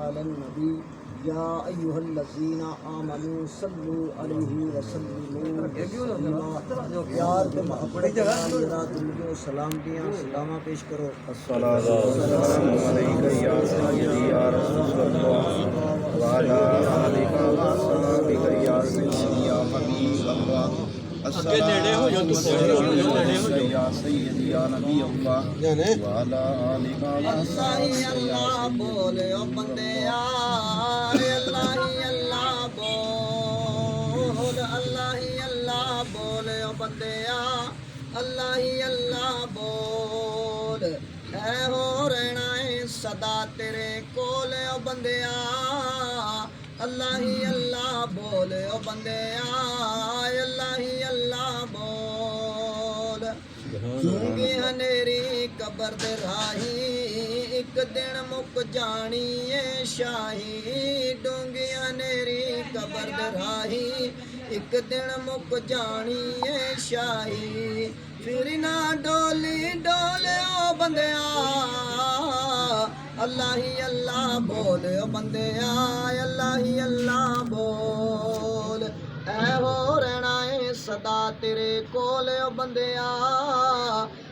Alan नबी या अय्युहल्लज़ीना आमनू सल्लु अलैहि वसल्लिमू तस्लीमा। प्यार ते मोहब्बत के नाल जरा दुनिया सलामतियां सलामा पेश करो। अस्सलामु अलैका या सय्यदी या रसूलल्लाह व अला आलिका व सहाबिका या सय्यदी या हबीबल्लाह। अस्सलामु अलैका या सय्यदी या नबी अल्लाह व अला आलिका व अल्लाह अल्लाह बोले ओ बंदिया, अल्लाह अल्लाह बोल, अल्लाह अल्लाह बोले ओ बंदिया, अल्लाह अल्लाह बोल। है हो रहना है सदा तेरे कोल ओ बंदिया, अल्लाह अल्लाह बोले ओ बंदिया, अल्लाह अल्लाह बोल। दूंगी हनेरी कबर दे राही, एक दिन मुक जानी है शाही। डूंगी हनेरी कबर दे राही, एक दिन मुक जानी है शाही। फिर ना डोली डोले ओ बंदिया, अल्लाह ही अल्लाह बोले ओ बंदिया, अल्लाह ही अल्लाह बोल। ऐ हो रहना है सदा तेरे कोल ओ बंदिया,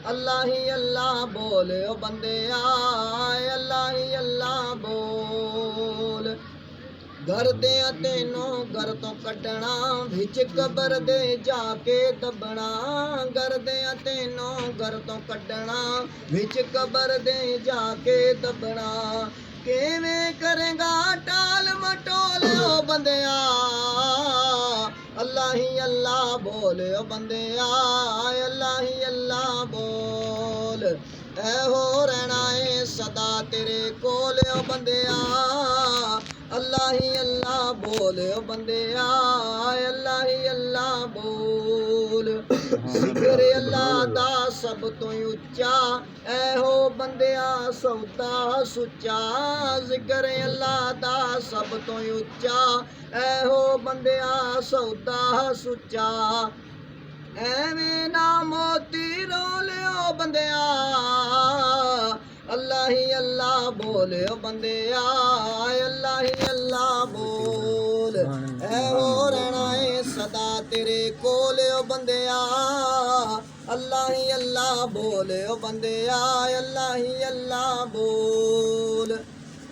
अल्लाह ही अल्लाह बोले ओ बंदिया, अल्लाह ही अल्लाह बोल। घर दे तैनों घर तो कटना, विच कबर दे जाके दबना। घर दे तैनों घर तो कटना, विच कबर दे जाके दबना। किवें करेगा टाल मटोल ओ बंदिया, अल्लाह ही अल्लाह बोले ओ बंदिया, अल्लाह ही अल्लाह बोल। ऐ हो रहना है सदा तेरे कोल ओ बंदिया, अल्लाह ही अल्लाह बोले ओ बंदिया, अल्लाह ही अल्लाह बोल। जिक्र अल्लाह दा सब तो उच्चा, ऐ हो बंदिया सौदा सुच्चा। जिक्र अल्लाह दा सब तो उच्चा, ऐ हो बंदिया सौदा सुच्चा। एवें ना मोती रोले ओ बंदिया, अल्लाह ही अल्लाह बोले ओ बंदिया, अल्लाह ही अल्लाह बोल। ऐ हो रहना है सदा तेरे कोल ओ बंदिया, अल्लाह ही अल्लाह बोले ओ बंदिया, अल्लाह ही अल्लाह बोल।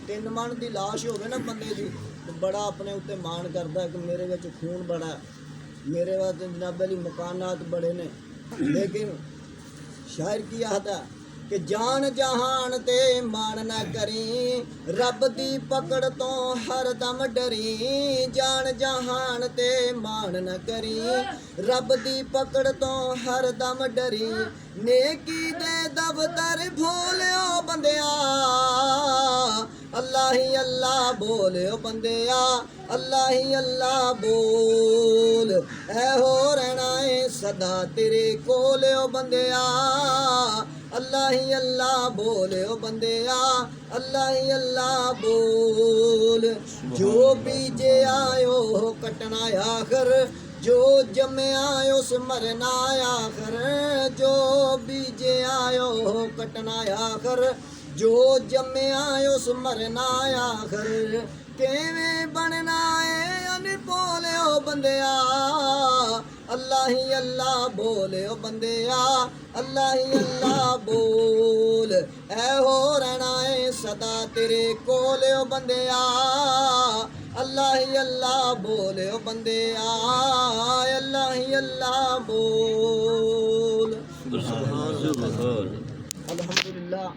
तीन मन की लाश होवे ना बंदे दी, बड़ा अपने उत्ते मान करदा कि मेरे विच खून बड़ा, मेरे वास्ते जनाब अली मकानात बड़े ने। लेकिन शायर की आखदा कि जान जहान ते मान ना करी, रब दी पकड़ तो हर दम डरी। जान जहान ते मान ना करी, रब दी पकड़ तो हर दम डरी। नेकी दे दफ्तर भोलियो बंदिया, अल्लाह ही अल्लाह बोले ओ बंदिया, अल्लाह ही अल्लाह बोल। ऐ हो रहना है सदा तेरे कोल ओ बंदिया, अल्लाह ही अल्लाह बोले ओ बंदिया, अल्लाह ही अल्लाह बोल। जो बीजे आयो कटना आखर, जो जमे आयो उस मरना आखर। जो बीजे आयो कटना आखर, जो जमे आयो उस मरना आखर। किवें बनना है अनभोले ओ बंदिया, अल्लाह ही अल्लाह बोले ओ बंदिया, अल्लाह ही अल्लाह बोल। ऐ हो रहना है सदा तेरे कोल ओ बंदिया, अल्लाह ही अल्लाह बोले ओ बंदिया, अल्लाह ही अल्लाह बोल। अल्हम्दुलिल्लाह।